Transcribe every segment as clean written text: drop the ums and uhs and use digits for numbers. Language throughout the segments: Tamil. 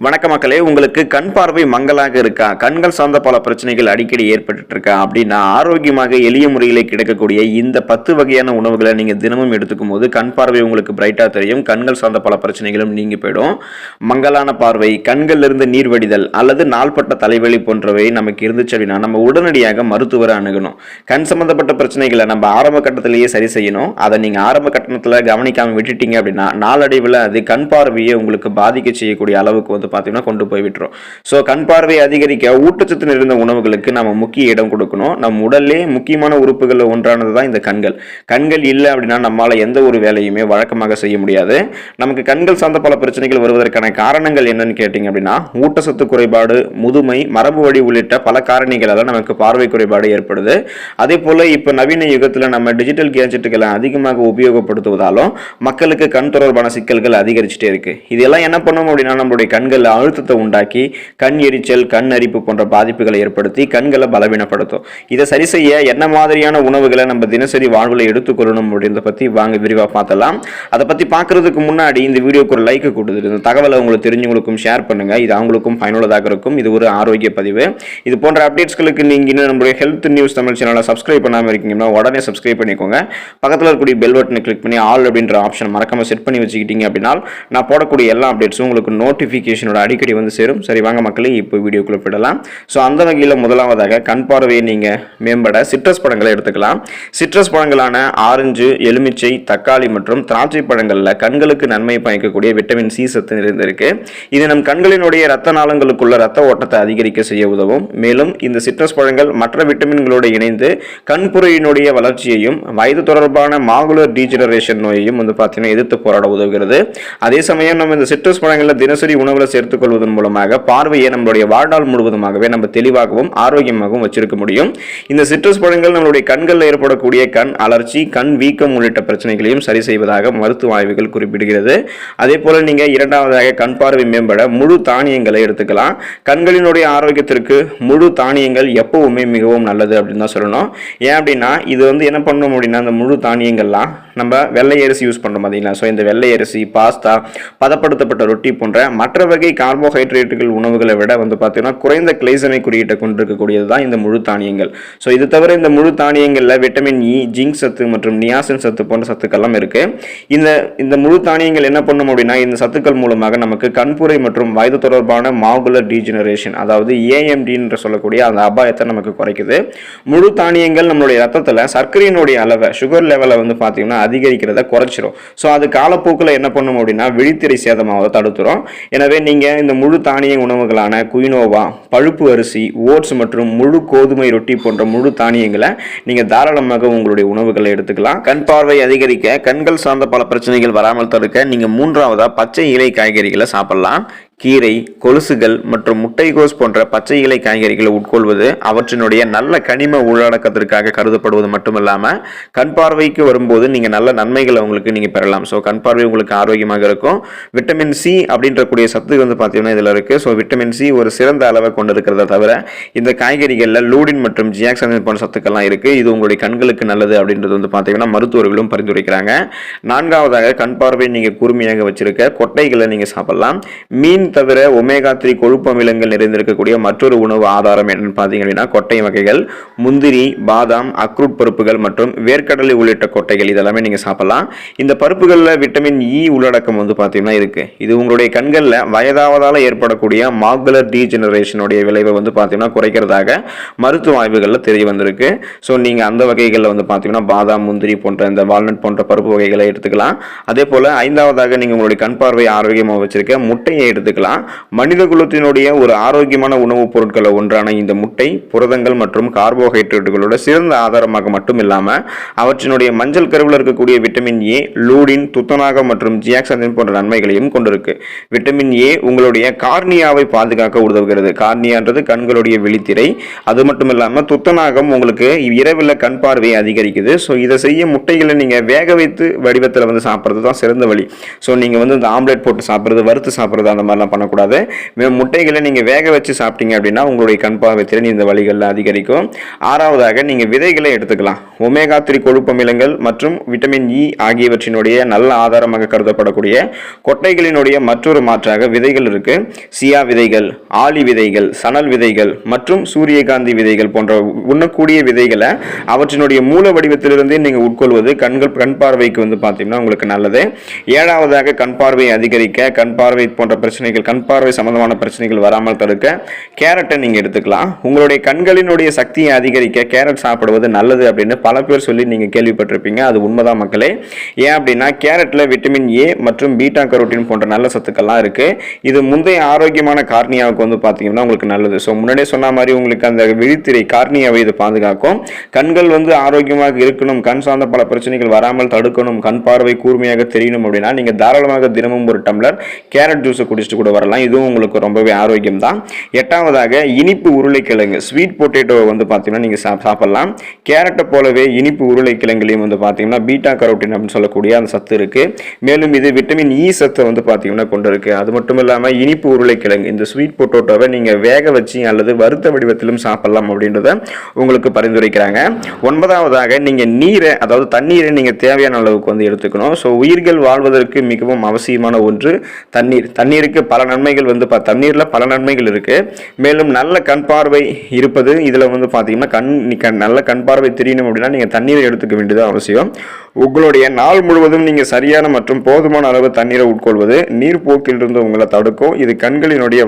வணக்க மக்களே, உங்களுக்கு கண் பார்வை மங்கலாக இருக்கா? கண்கள் சார்ந்த பல பிரச்சனைகள் அடிக்கடி ஏற்பட்டு இருக்கா அப்படின்னா, ஆரோக்கியமாக எளிய முறையில் கிடைக்கக்கூடிய இந்த 10 வகையான உணவுகளை நீங்க தினமும் எடுத்துக்கும் போது கண் பார்வை உங்களுக்கு பிரைட்டா தெரியும். கண்கள் சார்ந்த பல பிரச்சனைகளும் நீங்கி போயிடும். மங்கலான பார்வை, கண்கள்ல இருந்து நீர் வடிதல் அல்லது நாள்பட்ட தலைவலி போன்றவை நமக்கு இருந்துச்சு அப்படின்னா நம்ம உடனடியாக மருத்துவரை அணுகணும். கண் சம்பந்தப்பட்ட பிரச்சனைகளை நம்ம ஆரம்ப கட்டத்திலேயே சரி செய்யணும். அதை நீங்க ஆரம்ப கட்டணத்தில் கவனிக்காம விட்டுட்டீங்க அப்படின்னா நாளடைவில் அது கண் பார்வையை உங்களுக்கு பாதிக்க செய்யக்கூடிய அளவுக்கு பார்த்தீங்கன்னா கொண்டு போய் விட்டுரும். ஸோ கண் பார்வை அதிகரிக்க ஊட்டச்சத்து நிறைந்த உணவுகளுக்கு நம்ம முக்கிய இடம் கொடுக்கணும். நம் உடல்லே முக்கியமான உறுப்புகளில் ஒன்றானது தான் இந்த கண்கள். கண்கள் இல்லை அப்படின்னா நம்மளால எந்த ஒரு வேலையுமே வழக்கமாக செய்ய முடியாது. நமக்கு கண்கள் சார்ந்த பல பிரச்சனைகள் வருவதற்கான காரணங்கள் என்னன்னு கேட்டீங்க அப்படின்னா, ஊட்டச்சத்து குறைபாடு, முதுமை, மரபு வழி உள்ளிட்ட பல காரணிகளால் நமக்கு பார்வை குறைபாடு ஏற்படுது. அதே போல இப்ப நவீன யுகத்தில் நம்ம டிஜிட்டல் கேஜெட்டுகளை அதிகமாக உபயோகப்படுத்துவதாலும் மக்களுக்கு கண் தொடர்பான சிக்கல்கள் அதிகரிச்சுட்டே இருக்கு. இதெல்லாம் என்ன பண்ணும் அப்படின்னா, நம்மளுடைய கண்கள் அழுத்தத்தை உண்டாக்கி கண் எரிச்சல், கண் அரிப்பு போன்ற பாதிப்புகளை ஏற்படுத்தி கண்களை பலவீனப்படுத்தும். இதை சரி செய்ய என்ன மாதிரியான உணவுகளை நம்ம தினசரி வாழ்வில் எடுத்துக்கொள்ளணும் அப்படின்றத பத்தி வாங்க விரிவாக பார்த்தலாம். அதை பத்தி பார்க்கறதுக்கு முன்னாடி இந்த வீடியோக்கு ஒரு லைக் கொடுத்துட்டு இந்த தகவலை உங்களுக்கு தெரிஞ்சவங்களுக்கும் ஷேர் பண்ணுங்க. இது அவங்களுக்கும் பயனுள்ளதாக இருக்கும். இது ஒரு ஆரோக்கிய பதிவு. இது போன்ற அப்டேட்ஸ்களுக்கு நீங்க இன்னும் நம்மளுடைய ஹெல்த் நியூஸ் தமிழ் சேனலை சப்ஸ்கிரைப் பண்ணாம இருக்கீங்கன்னா உடனே சப்ஸ்கிரைப் பண்ணிக்கோங்க. பக்கத்தில் இருக்கக்கூடிய பெல் பட்டனை கிளிக் பண்ணி ஆல் அப்படின்ற ஆப்ஷன் மறக்காம செட் பண்ணி வச்சுக்கிட்டீங்க அப்படின்னா நான் போடக்கூடிய எல்லா அப்டேட்ஸும் உங்களுக்கு நோட்டிஃபிகேஷன் அடிக்கடி வந்து சேரும். சரி வாங்க மக்களே, இப்போ வீடியோக்குள்ள போயிடலாம். ஸோ அந்த வகையில் முதலாவதாக கண் பார்வையை நீங்க மேம்பட சிட்ரஸ் பழங்களை எடுத்துக்கலாம். சிட்ரஸ் பழங்களான ஆரஞ்சு, எலுமிச்சை, தக்காளி மற்றும் திராட்சை பழங்கள்ல கண்களுக்கு நன்மை பயக்கக்கூடிய விட்டமின் சி சத்து நிறைந்திருக்கு. இது நம் கண்களினுடைய ரத்த நாளங்களுக்குள்ள ரத்த ஓட்டத்தை அதிகரிக்க செய்ய உதவும். மேலும் இந்த சிட்ரஸ் பழங்கள் மற்ற விட்டமின்களோடு இணைந்து கண்புரையினுடைய வளர்ச்சியையும் வயது தொடர்பான மாகுலர் டீஜெனரேஷன் நோயையும் பார்த்தீங்கன்னா எதிர்த்து போராட உதவுகிறது. அதே சமயம் நம்ம இந்த சிட்ரஸ் பழங்களை தினசரி உணவுல சேர்த்துக் கொள்வதன் மூலமாக பார்வையை நம்மளுடைய வாழ்நாள் முழுவதுமாகவே நம்ம தெளிவாகவும் ஆரோக்கியமாகவும் வச்சிருக்க முடியும். இந்த சிட்ரஸ் பழங்கள் நம்மளுடைய கண்களில் ஏற்படக்கூடிய கண் அலர்ச்சி, கண் வீக்கம் உள்ளிட்ட பிரச்சனைகளையும் சரி செய்வதாக மருத்துவ ஆய்வுகள் குறிப்பிடுகிறது. அதே போல நீங்க இரண்டாவதாக கண் பார்வை மேம்பட முழு தானியங்களை எடுத்துக்கலாம். கண்களினுடைய ஆரோக்கியத்திற்கு முழு தானியங்கள் எப்பவுமே மிகவும் நல்லது அப்படின்னு தான் சொல்லணும். ஏன் அப்படின்னா இது என்ன பண்ணணும் அப்படின்னா, அந்த முழு தானியங்கள்லாம் நம்ம வெள்ளை அரிசி யூஸ் பண்ணுறோம் பார்த்தீங்களா. ஸோ இந்த வெள்ளை அரிசி, பாஸ்தா, பதப்படுத்தப்பட்ட ரொட்டி போன்ற மற்ற வகை கார்போஹைட்ரேட்டுகள் உணவுகளை விட பார்த்தீங்கன்னா குறைந்த கிளைசமை குறியீட்டை கொண்டிருக்கக்கூடியது தான் இந்த முழு தானியங்கள். ஸோ இது தவிர இந்த முழு தானியங்களில் விட்டமின் இ, ஜிங்க் சத்து மற்றும் நியாசின் சத்து போன்ற சத்துக்கள்லாம் இருக்கு. இந்த முழு தானியங்கள் என்ன பண்ணும் அப்படின்னா, இந்த சத்துக்கள் மூலமாக நமக்கு கண்புரை மற்றும் வயது தொடர்பான மாகுலர் டீஜெனரேஷன், அதாவது ஏஎம்டி என்று சொல்லக்கூடிய அந்த அபாயத்தை நமக்கு குறைக்குது. முழு தானியங்கள் நம்மளுடைய ரத்தத்தில் சர்க்கரையினுடைய அளவை, சுகர் லெவலை பார்த்தீங்கன்னா அதிகரிக்கிறத குறைச்சிரும். ஸோ அது காலப்போக்கில் என்ன பண்ணும் அப்படின்னா விழித்திரை சேதமாவதை தடுத்துரும். எனவே நீங்க இந்த முழு தானிய உணவுகளான குயினோவா, பழுப்பு அரிசி, ஓட்ஸ் மற்றும் முழு கோதுமை ரொட்டி போன்ற முழு தானியங்களை நீங்க தாராளமாக உங்களுடைய உணவுகளை எடுத்துக்கலாம். கண் பார்வை அதிகரிக்க, கண்கள் சார்ந்த பல பிரச்சனைகள் வராமல் தடுக்க நீங்க மூன்றாவதா பச்சை இலை காய்கறிகளை சாப்பிடலாம். கீரை, கொலுசுகள் மற்றும் முட்டைகோஸ் போன்ற பச்சை இலை காய்கறிகளை உட்கொள்வது அவற்றினுடைய நல்ல கனிம உள்ளடக்கத்திற்காக கருதப்படுவது மட்டுமில்லாமல் கண் பார்வைக்கு வரும்போது நீங்க நல்ல நன்மைகளை உங்களுக்கு நீங்க பெறலாம். ஸோ கண் பார்வை உங்களுக்கு ஆரோக்கியமாக இருக்கும். விட்டமின் சி அப்படின்றக்கூடிய சத்து பார்த்தீங்கன்னா இதில் இருக்கு. ஸோ விட்டமின் சி ஒரு சிறந்த அளவை கொண்டு இருக்கிறத தவிர இந்த காய்கறிகளில் லூடின் மற்றும் ஜியாக்சனின் போன்ற சத்துக்கள்லாம் இருக்கு. இது உங்களுடைய கண்களுக்கு நல்லது அப்படின்றது பார்த்தீங்கன்னா மருத்துவர்களும் பரிந்துரைக்கிறாங்க. நான்காவதாக கண் பார்வை நீங்க கூர்மையாக வச்சிருக்க கொட்டைகளை நீங்க சாப்பிடலாம். மீன் தவிர ஒமேகா 3 கொழுப்பு அமிலங்கள் நிறைந்திருக்கக்கூடிய மற்றொரு உணவு ஆதாரம் என்னன்னு பார்த்தீங்கன்னா கொட்டை வகைகள், முந்திரி, பாதாம், அக்ரூட் பருப்புகள் மற்றும் வேர்க்கடலை உள்ளிட்ட கொட்டைகள் இதெல்லாமே நீங்க சாப்பிடலாம். இந்த பருப்புகளில் விட்டமின் இ உள்ளடக்கம் பார்த்தீங்கன்னா இருக்கு. இது உங்களுடைய கண்களில் வயதாவதால் ஏற்படக்கூடிய மாகுலர் டீஜெனரேஷனுடைய விளைவை பார்த்தீங்கன்னா குறைக்கிறதாக மருத்துவ ஆய்வுகளில் தெரிய வந்திருக்கு. ஸோ நீங்க அந்த வகைகளில் பார்த்தீங்கன்னா பாதாம், முந்திரி போன்ற இந்த வால்நட் போன்ற பருப்பு வகைகளை எடுத்துக்கலாம். அதே போல ஐந்தாவதாக நீங்க உங்களுடைய கண் பார்வை ஆரோக்கியமாக வச்சிருக்க முட்டையை எடுத்துக்கலாம். மனித குலத்தினுடைய ஒரு ஆரோக்கியமான உணவுப் பொருட்கள் ஒன்றான இந்த முட்டை புரதங்கள் மற்றும் கார்போஹைட்ரேட்டுகளோட சிறந்த ஆதாரமாக மட்டும் இல்லாம அவற்றினுடைய மஞ்சள் கருவில் இருக்கக்கூடிய விட்டமின் ஏ, லூடின், துத்தநாகம் மற்றும் ஜியாக்சனின் போன்ற நன்மைகளையும் கொண்டிருக்கு. விட்டமின் ஏ உங்களுடைய கார்னியாவை பாதுகாக்க உதவுகிறது. கார்னியான்றது கண்களுடைய விழித்திரை. அது மட்டும் இல்லாம துத்தநாகம் உங்களுக்கு இரவில் கண் பார்வையை அதிகரிக்குது. ஸோ இதை செய்ய முட்டைகளை நீங்க வேக வைத்து வடிவத்தில் சாப்பிட்றது தான் சிறந்த வழி. ஸோ நீங்க இந்த ஆம்லெட் போட்டு சாப்பிட்றது, வறுத்து சாப்பிட்றது அந்த மாதிரி மாதிரிலாம் பண்ணக்கூடாது. முட்டைகளை நீங்கள் வேக வச்சு சாப்பிட்டீங்க அப்படின்னா உங்களுடைய கண் பார்வை திறன் இந்த வழிகளில் அதிகரிக்கும். 6வதாக நீங்கள் விதைகளை எடுத்துக்கலாம். ஒமேகா 3 கொழுப்பு அமிலங்கள் மற்றும் விட்டமின் இ ஆகியவற்றினுடைய நல்ல ஆதாரமாக கருதப்படக்கூடிய கொட்டைகளினுடைய மற்றொரு மாற்றாக விதைகள் இருக்கு. சியா விதைகள், ஆளி விதைகள், சணல் விதைகள் மற்றும் சூரியகாந்தி விதைகள் போன்ற உண்ணக்கூடிய விதைகளை அவற்றினுடைய மூல வடிவத்திலிருந்தே நீங்கள் உட்கொள்வது கண் பார்வைக்கு பார்த்தீங்கன்னா உங்களுக்கு நல்லது. 7வதாக கண் பார்வை அதிகரிக்க, கண் பார்வை போன்ற பிரச்சனைகள், கண் பார்வை சம்பந்தமான பிரச்சனைகள் வராமல் தடுக்க கேரட்டை நீங்க எடுத்துக்கலாம். உங்களுடைய கண்களினுடைய சக்தியை அதிகரிக்க கேரட் சாப்பிடுவது நல்லது அப்படின்னு பல பேர் சொல்லி நீங்க கேள்விப்பட்டிருப்பீங்க. அது உண்மைதான் மக்களே. ஏன் அப்படின்னா கேரட்ல விட்டமின் ஏ மற்றும் பீட்டா கரோட்டின் போன்ற நல்ல சத்துக்கள்லாம் இருக்கு. இது முந்தைய ஆரோக்கியமான கார்னியாவுக்கு பார்த்தீங்கன்னா உங்களுக்கு நல்லது. ஸோ முன்னாடியே சொன்ன மாதிரி உங்களுக்கு அந்த விழித்திரை கார்னியாவை இது பாதுகாக்கும். கண்கள் ஆரோக்கியமாக இருக்கணும், கண் சார்ந்த பல பிரச்சனைகள் வராமல் தடுக்கணும், கண் பார்வை கூர்மையாக தெரியணும் அப்படின்னா நீங்க தாராளமாக தினமும் ஒரு டம்ளர் கேரட் ஜூஸ் குடிச்சிட்டு கூட வரலாம். இதுவும் உங்களுக்கு ரொம்பவே ஆரோக்கியம் தான். 8வதாக இனிப்பு உருளைக்கிழங்கு, ஸ்வீட் பொட்டேட்டோ பார்த்தீங்கன்னா நீங்க சாப்பிடலாம். கேரட்டை போலவே இனிப்பு உருளைக்கிழங்குலையும் பார்த்தீங்கன்னா பீட்டா கரோட்டின் அப்படின்னு சொல்லக்கூடிய அந்த சத்து இருக்கு. மேலும் இது விட்டமின் இ சத்தை பார்த்தீங்கன்னா கொண்டு இருக்கு. அது மட்டும் இல்லாமல் இனிப்பு உருளைக்கிழங்கு, இந்த ஸ்வீட் பொட்டேட்டோவை நீங்க வேக வச்சு அல்லது வறுத்த வடிவத்திலும் சாப்பிடலாம் அப்படின்றத உங்களுக்கு பரிந்துரைக்கிறாங்க. 9வதாக நீங்க நீரை, அதாவது தண்ணீரை நீங்க தேவையான அளவுக்கு எடுத்துக்கணும். ஸோ உயிர்கள் வாழ்வதற்கு மிகவும் அவசியமான ஒன்று தண்ணீர். தண்ணீருக்கு பல நன்மைகள் தண்ணீர்ல பல நன்மைகள் இருக்கு. மேலும் நல்ல கண் பார்வை இருப்பது இதுல பார்த்தீங்கன்னா நல்ல கண் பார்வை தெரியணும் அப்படின்னா நீங்க தண்ணீரை எடுத்துக்க வேண்டியது அவசியம். உங்களுடைய நாள் முழுவதும் நீங்க சரியான மற்றும் போதுமான அளவு தண்ணீரை உட்கொள்வது நீர்ப்போக்கில் இருந்து உங்களை தடுக்கும். இது கண்களினுடைய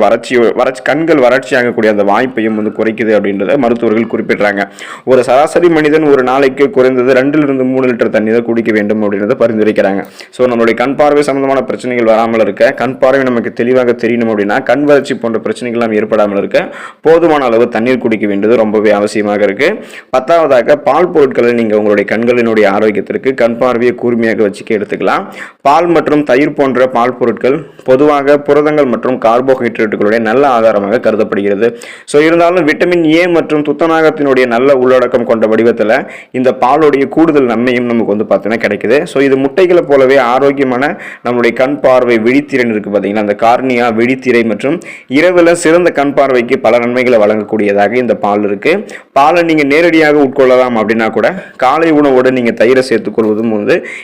கண்கள் வறட்சியாகக்கூடிய அந்த வாய்ப்பையும் குறைக்குது அப்படின்றத மருத்துவர்கள் குறிப்பிடுறாங்க. ஒரு சராசரி மனிதன் ஒரு நாளைக்கு குறைந்தது 2-3 லிட்டர் தண்ணீரை குடிக்க வேண்டும் அப்படின்றத பரிந்துரைக்கிறாங்க. ஸோ நம்மளுடைய கண் பார்வை சம்பந்தமான பிரச்சனைகள் வராமல் இருக்க, கண் பார்வை நமக்கு தெளிவாக தெரியணும் அப்படின்னா கண் வறட்சி போன்ற பிரச்சனைகள் எல்லாம் ஏற்படாமல் இருக்க போதுமான அளவு தண்ணீர் குடிக்க வேண்டியது ரொம்பவே அவசியமாக இருக்கு. 10வதாக பால் பொருட்களை நீங்க உங்களுடைய கண்களினுடைய ஆரோக்கியத்திற்கு, கண் பார்வையை கூர்மையாக வச்சுக்க எடுத்துக்கலாம். பால் மற்றும் தயிர் போன்ற பால் பொருட்கள் பொதுவாக புரதங்கள் மற்றும் கார்போஹைட்ரேட்டுகளுடைய நல்ல ஆதாரமாக கருதப்படுகிறது. ஸோ இருந்தாலும் விட்டமின் ஏ மற்றும் துத்தநாகத்தினுடைய நல்ல உள்ளடக்கம் கொண்ட வடிவத்தில் இந்த பாலுடைய கூடுதல் நன்மையும் நமக்கு பார்த்தீங்கன்னா கிடைக்குது. ஸோ இது முட்டைகளை போலவே ஆரோக்கியமான நம்மளுடைய கண் பார்வை விழித்திறன் இருக்கு பார்த்தீங்கன்னா, அந்த கார்னியா, விழித்திரை மற்றும் இரவில் சிறந்த கண் பார்வைக்கு பல நன்மைகளை வழங்கக்கூடியதாக இந்த பால் இருக்கு. பாலை நீங்க நேரடியாக உட்கொள்ளலாம் அப்படின்னா கூட காலை உணவோடு நீங்க தயிரை சேர்த்துக்கொள்வதும்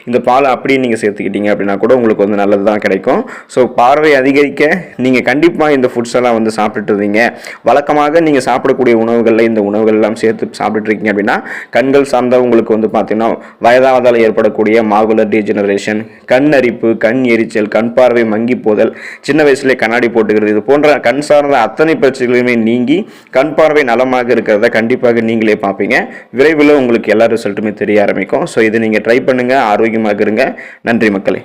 இந்த பாலை அப்படியே நீங்க சேர்த்துக்கிட்டீங்க அப்படின்னா கூட உங்களுக்கு நல்லது தான் கிடைக்கும். ஸோ பார்வை அதிகரிக்க நீங்க கண்டிப்பா இந்த ஃபுட்ஸ் எல்லாம் சாப்பிட்டுட்டு இருந்தீங்க, வழக்கமாக நீங்க சாப்பிடக்கூடிய உணவுகளில் இந்த உணவுகள் எல்லாம் சேர்த்து சாப்பிட்டு இருக்கீங்க அப்படின்னா கண்கள் சார்ந்த உங்களுக்கு பார்த்தீங்கன்னா வயதாவதால் ஏற்படக்கூடிய மாகுலர் டீஜெனரேஷன், கண் அரிப்பு, கண் எரிச்சல், கண் பார்வை மங்கி போதல், சின்ன வயசுல கண்ணாடி போட்டுக்கிறது, இது போன்ற கண் சார்ந்த அத்தனை பிரச்சனைகளுமே நீங்கி கண் பார்வை நலமாக இருக்கிறத கண்டிப்பாக நீங்களே பார்ப்பீங்க. விரைவில் உங்களுக்கு எல்லா ரிசல்ட்டுமே தெரிய ஆரம்பிக்கும். ஸோ இதை நீங்க ட்ரை பண்ணுங்க, ஆரோக்கியமாக இருங்க. நன்றி மக்களே.